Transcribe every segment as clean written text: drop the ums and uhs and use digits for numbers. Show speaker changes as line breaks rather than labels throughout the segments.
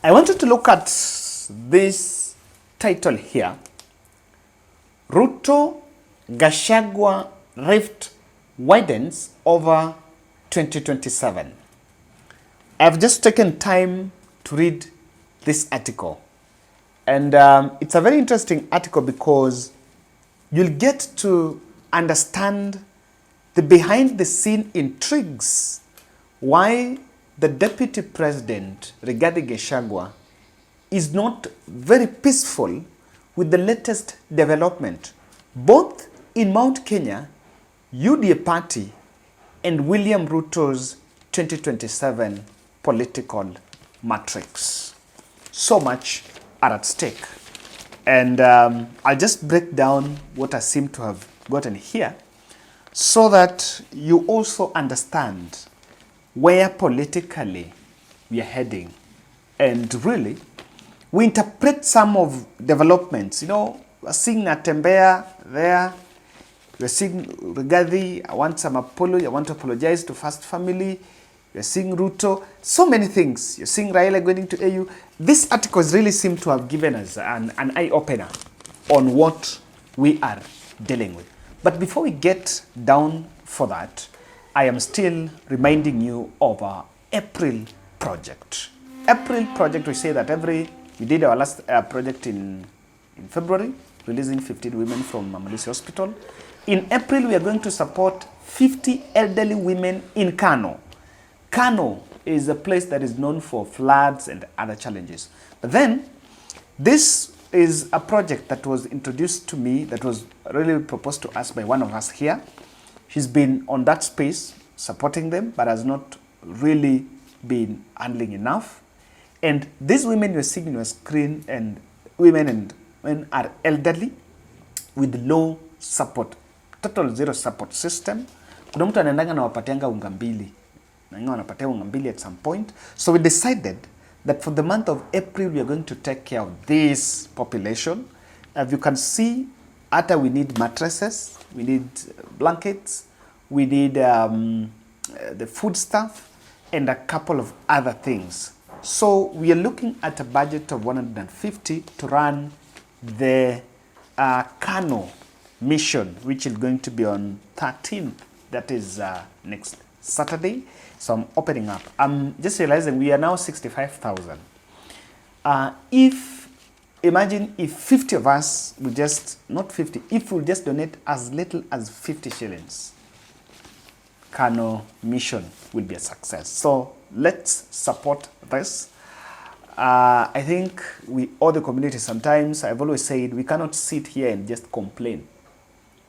I wanted to look at this title here. Ruto Gachagua rift widens over 2027. I've just taken time to read this article. And it's a very interesting article because you'll get to understand the behind the scene intrigues why the Deputy President, Rigathi Gachagua, is not very peaceful with the latest development, both in Mount Kenya, UDA party, and William Ruto's 2027 political matrix. So much are at stake. And I'll just break down what I seem to have gotten here so that you also understand where politically we are heading. And really, we interpret some of developments. You know, we're seeing Natembea there. We're seeing Rigathi, I want some apology. I want to apologize to First Family. You're seeing Ruto. So many things. You're seeing Raila going to AU. These articles really seem to have given us an eye-opener on what we are dealing with. But before we get down for that, I am still reminding you of our April project. April project, we say that we did our last project in February, releasing 15 women from Mamalisi Hospital. In April, we are going to support 50 elderly women in Kano. Kano is a place that is known for floods and other challenges. But then, this is a project that was introduced to me, that was really proposed to us by one of us here. She's been on that space, supporting them, but has not really been handling enough. And these women you're seeing on your screen, and women and men are elderly with low support, total zero support system. Kuna mtu anaendanga na wapatianga unga mbili. Na inga wanapatia unga mbili at some point. So we decided that for the month of April, we are going to take care of this population. As you can see, after we need mattresses, we need blankets, we need the food stuff, and a couple of other things. So we are looking at a budget of 150 to run the Kano mission, which is going to be on 13th, that is next Saturday. So I'm opening up. I'm just realizing we are now 65,000. Imagine if 50 of us, not 50, if we just donate as little as 50 shillings, Kano mission will be a success. So let's support this. I think we owe the community sometimes. I've always said we cannot sit here and just complain.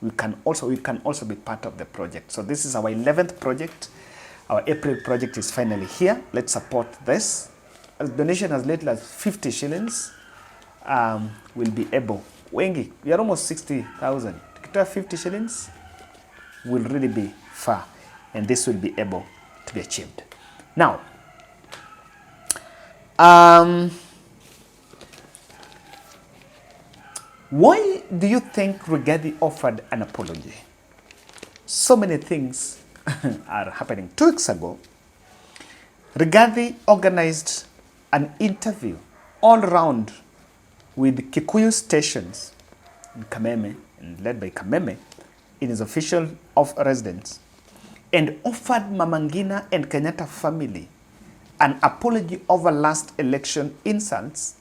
We can also be part of the project. So this is our 11th project. Our April project is finally here. Let's support this. A donation as little as 50 shillings will be able. Wengi, we are almost 60,000. 50 shillings will really be far. And this will be able to be achieved. Now, why do you think Rigathi offered an apology? So many things are happening. 2 weeks ago, Rigathi organized an interview all around with Kikuyu stations in Kameme, and led by Kameme, in his official residence, and offered Mama Ngina and Kenyatta family an apology over last election insults.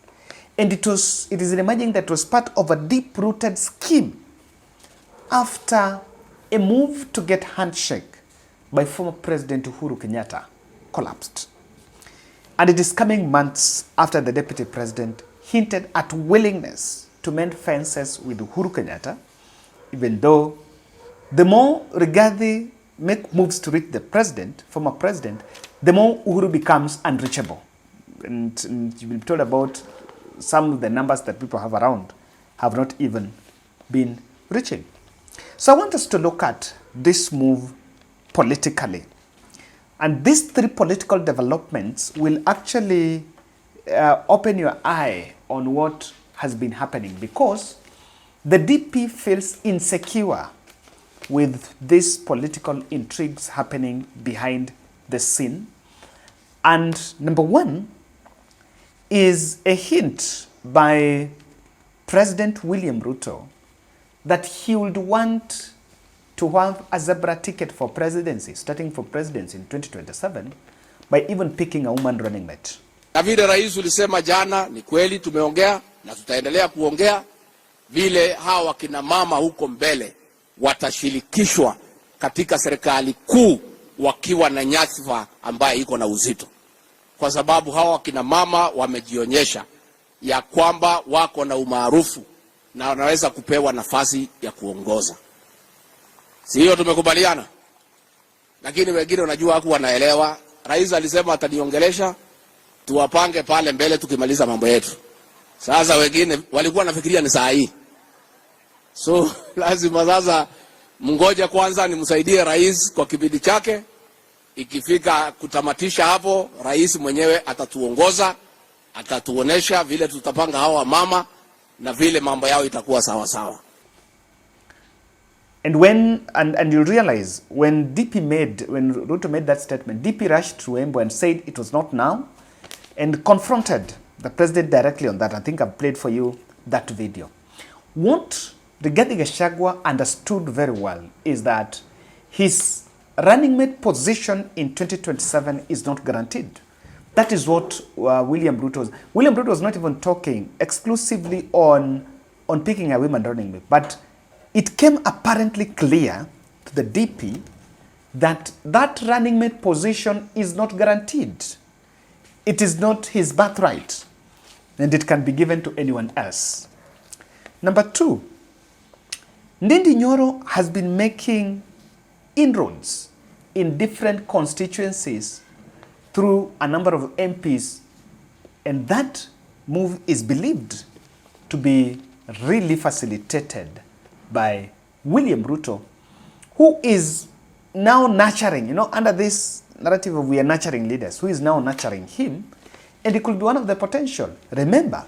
And it is emerging that it was part of a deep-rooted scheme after a move to get handshake by former President Uhuru Kenyatta collapsed. And it is coming months after the Deputy President hinted at willingness to mend fences with Uhuru Kenyatta, even though the more Rigathi make moves to reach the president, former president, the more Uhuru becomes unreachable. And you've been told about some of the numbers that people have around have not even been reaching. So I want us to look at this move politically. And these 3 political developments will actually open your eye on what has been happening, because the DP feels insecure with these political intrigues happening behind the scene. And number one, is a hint by President William Ruto that he would want to have a zebra ticket for presidency, starting for presidency in 2027, by even picking a woman running mate.
Na vile rais ulisema jana, ni kweli tumeongea na tutaendelea kuongea vile hawa kina mama huko mbele watashirikishwa katika serikali kuu wakiwa na nyadhifa ambaye iko na uzito, kwa sababu hawa kina mama wamejionyesha ya kwamba wako na umaarufu na wanaweza kupewa nafasi ya kuongoza. Si hiyo tumekubaliana? Lakini wengine unajua haku wanaelewa. Rais alisema ataniongelesha, tuwapange pale mbele tukimaliza mambo yetu. Sasa wengine walikuwa nafikiria ni saa hii. So lazima sasa mngoja kwanza nimsaidie rais kwa kipindi chake. Ikifika kutamatisha hapo, rais mwenyewe atatuongoza, atatuonesha vile tutapanga hawa mama na vile mambo yao itakuwa sawa sawa.
And when and you'll realize when Ruto made that statement, DP rushed to Embu and said it was not now, and confronted the president directly on that. I think I've played for you that video. What Rigathi Gachagua understood very well is that his running mate position in 2027 is not guaranteed. That is what William Ruto was not even talking exclusively on picking a woman running mate, but it came apparently clear to the DP that that running mate position is not guaranteed. It is not his birthright, and it can be given to anyone else. Number two, Ndindi Nyoro has been making inroads in different constituencies through a number of MPs, and that move is believed to be really facilitated by William Ruto, who is now nurturing, under this narrative of we are nurturing leaders, who is now nurturing him, and it could be one of the potential. Remember,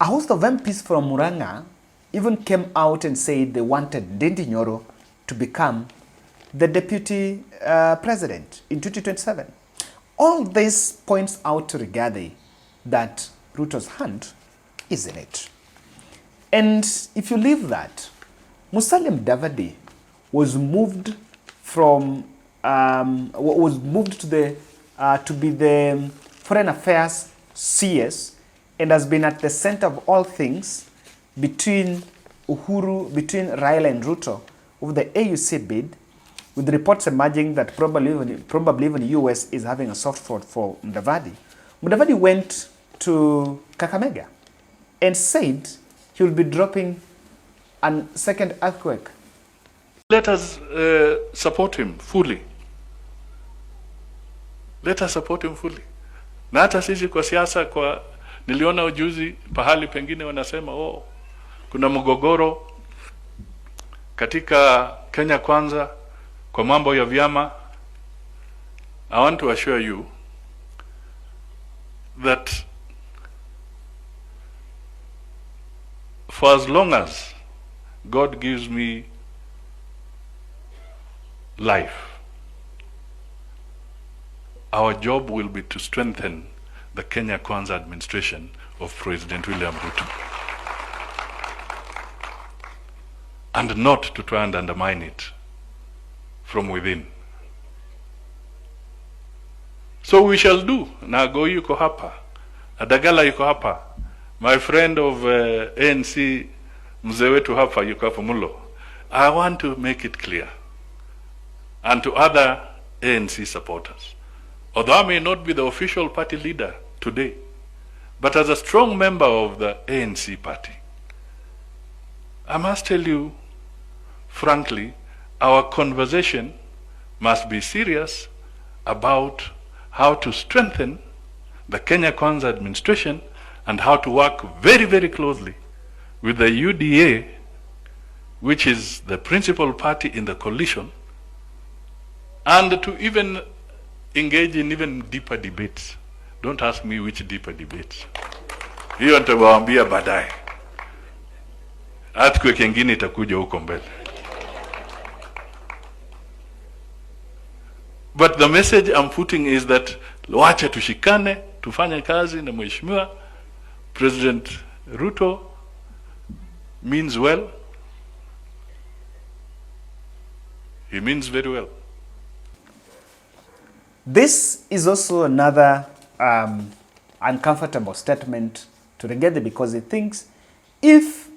a host of MPs from Muranga even came out and said they wanted Ndindi Nyoro to become the deputy president in 2027. All this points out to Rigathi that Ruto's hand is in it. And if you leave that, Musalia Mudavadi was moved from to be the Foreign Affairs CS, and has been at the center of all things between Raila and Ruto over the AUC bid, with reports emerging that probably even US is having a soft spot for Mudavadi. Mudavadi went to Kakamega and said he will be dropping a second earthquake.
Let us support him fully. Let us support him fully. Na hata sisi kwa siasa, niliona ujuzi pahali pengine wanasema kuna mgogoro katika Kenya Kwanza kwa mambo ya vyama. I want to assure you that for as long as God gives me life, our job will be to strengthen the Kenya Kwanza administration of President William Ruto, and not to try and undermine it from within. So we shall do. Nago yuko hapa, Adagala yuko hapa, my friend of ANC mzee wetu hapa yuko hapa Mulo. I want to make it clear, and to other ANC supporters, although I may not be the official party leader today, but as a strong member of the ANC party, I must tell you frankly, our conversation must be serious about how to strengthen the Kenya Kwanza administration and how to work very, very closely with the UDA, which is the principal party in the coalition, and to even engage in even deeper debates. Don't ask me which deeper debates. Hiyo nitawaambia baadaye. Earthquake nyingine itakuja huko mbele. But the message I'm putting is that wacha tushikane, tufanye kazi na mheshimiwa President Ruto means well. He means very well.
This is also another uncomfortable statement to Rigathi, because he thinks if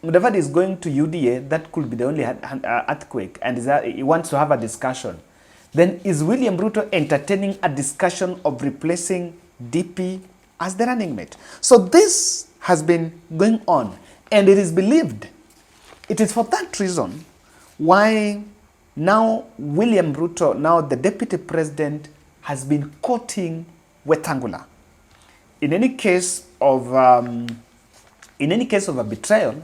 Mudavadi is going to UDA, that could be the only earthquake, and he wants to have a discussion. Then is William Ruto entertaining a discussion of replacing DP as the running mate? So this has been going on, and it is believed it is for that reason why now William Ruto, now the deputy president, has been courting Wetangula. In any case of a betrayal,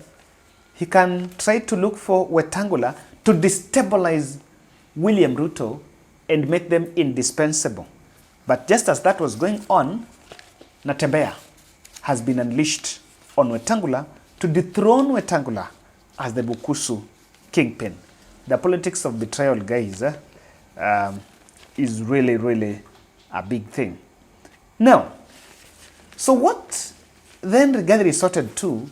he can try to look for Wetangula to destabilize William Ruto and make them indispensable. But just as that was going on, Natembeya has been unleashed on Wetangula to dethrone Wetangula as the Bukusu kingpin. The politics of betrayal, guys, is really, really a big thing. Now, so what then Rigathi resorted to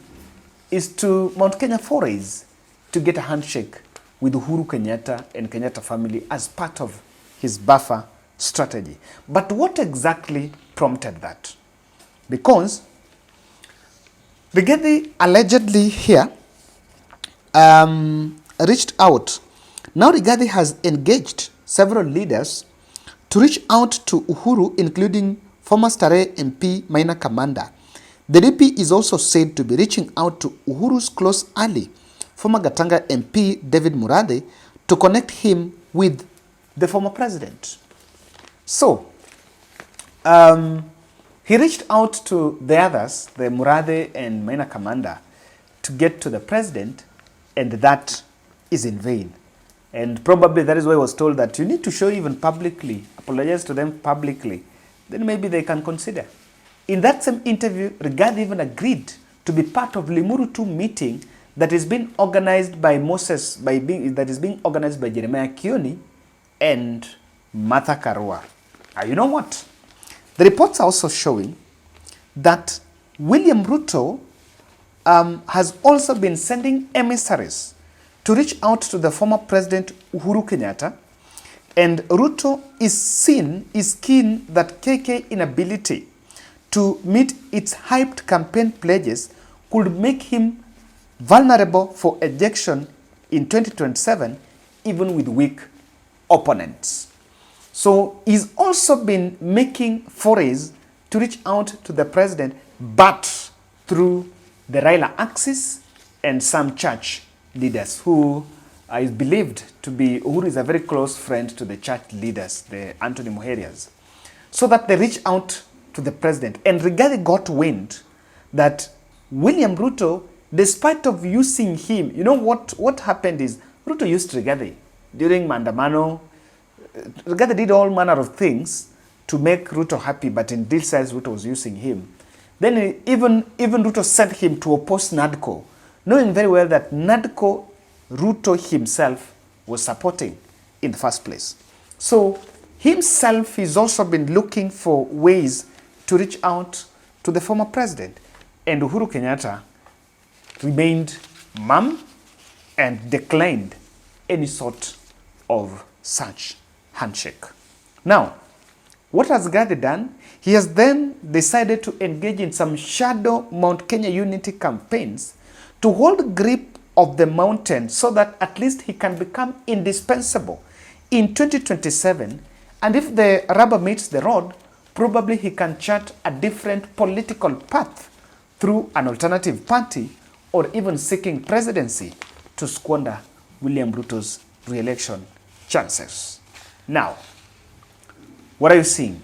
is to Mount Kenya forays to get a handshake with Uhuru Kenyatta and Kenyatta family as part of his buffer strategy. But what exactly prompted that? Because Rigathi allegedly here reached out. Now Rigathi has engaged several leaders to reach out to Uhuru, including former Starehe MP Maina Kamanda. The DP is also said to be reaching out to Uhuru's close ally, former Gatanga MP David Murathe, to connect him with the former president. So, he reached out to the others, the Murathe and Maina Kamanda, to get to the president, and that is in vain. And probably that is why he was told that you need to show even publicly, apologize to them publicly, then maybe they can consider. In that same interview, Rigathi even agreed to be part of Limuru 2 meeting that is being organized by that is being organized by Jeremiah Kioni and Martha Karua. You know what? The reports are also showing that William Ruto has also been sending emissaries to reach out to the former president Uhuru Kenyatta, and Ruto is keen that KK inability to meet its hyped campaign pledges could make him vulnerable for ejection in 2027, even with weak opponents. So he's also been making forays to reach out to the president, but through the Raila axis and some church leaders who is believed to be, Uhuru is a very close friend to the church leaders, the Anthony Muherias, so that they reach out to the president. And Rigathi got wind that William Ruto, despite of using him, you know what happened is Ruto used Rigathi during Mandamano. Rigathi did all manner of things to make Ruto happy, but in deal size, Ruto was using him. Then even Ruto sent him to oppose NADCO, knowing very well that NADCO, Ruto himself was supporting in the first place. So himself, he's also been looking for ways to reach out to the former president. And Uhuru Kenyatta remained mum and declined any sort of such handshake. Now, what has Rigathi done? He has then decided to engage in some shadow Mount Kenya unity campaigns to hold grip of the mountain so that at least he can become indispensable in 2027. And if the rubber meets the road, probably he can chart a different political path through an alternative party or even seeking presidency to squander William Ruto's re-election chances. Now, what are you seeing?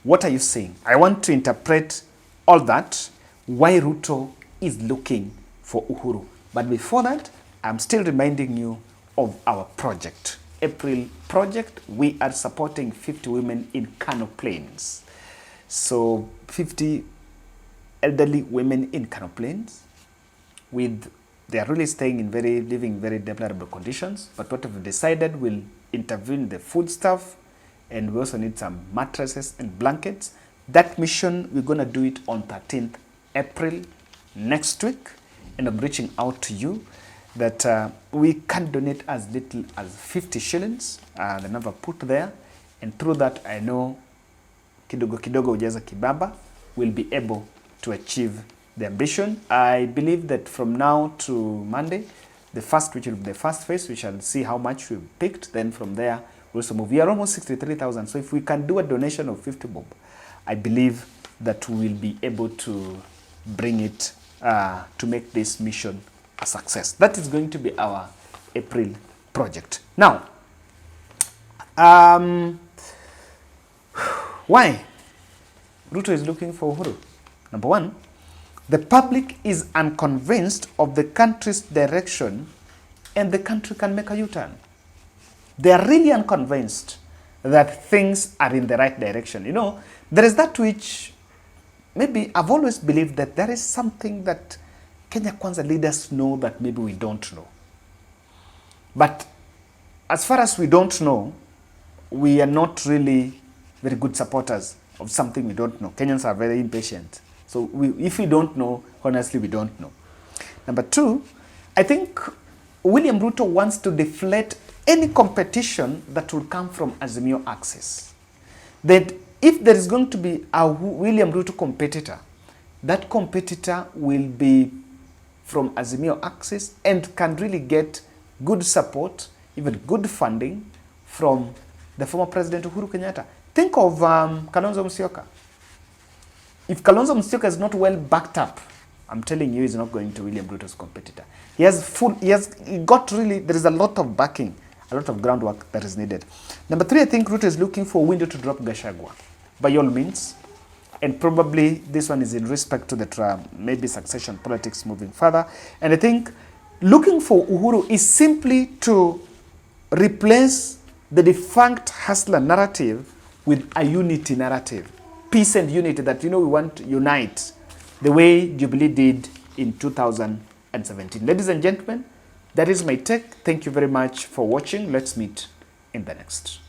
What are you seeing? I want to interpret all that, why Ruto is looking for Uhuru. But before that, I'm still reminding you of our project. April project, we are supporting 50 women in Kano Plains. So 50 elderly women in Kano Plains, they are really staying in living very deplorable conditions. But what we've decided, we'll intervene the food stuff, and we also need some mattresses and blankets. That mission, we're going to do it on 13th April next week. And I'm reaching out to you that we can donate as little as 50 shillings, the number put there. And through that, I know kidogo kidogo ujaza kibaba will be able to achieve the ambition. I believe that from now to Monday, the first, which will be the first phase, we shall see how much we've picked. Then from there, we'll also move. We are almost 63,000. So if we can do a donation of 50 bob, I believe that we will be able to bring it to make this mission a success. That is going to be our April project. Now, why Ruto is looking for Uhuru? Number one, the public is unconvinced of the country's direction and the country can make a U-turn. They are really unconvinced that things are in the right direction. You know, there is that which maybe I've always believed that there is something that Kenya Kwanza leaders know that maybe we don't know. But as far as we don't know, we are not really very good supporters of something we don't know. Kenyans are very impatient. So if we don't know, honestly, we don't know. Number two, I think William Ruto wants to deflate any competition that will come from Azimio Access. That if there is going to be a William Ruto competitor, that competitor will be from Azimio Access and can really get good support, even good funding from the former President Uhuru Kenyatta. Think of Kalonzo Musyoka. If Kalonzo Musyoka is not well backed up, I'm telling you, he's not going to William Ruto's competitor. He got really, there is a lot of backing, a lot of groundwork that is needed. Number three, I think Ruto is looking for a window to drop Gachagua, by all means. And probably this one is in respect to the maybe succession politics moving further. And I think looking for Uhuru is simply to replace the defunct hustler narrative with a unity narrative. Peace and unity that, you know, we want to unite the way Jubilee did in 2017. Ladies and gentlemen, that is my take. Thank you very much for watching. Let's meet in the next.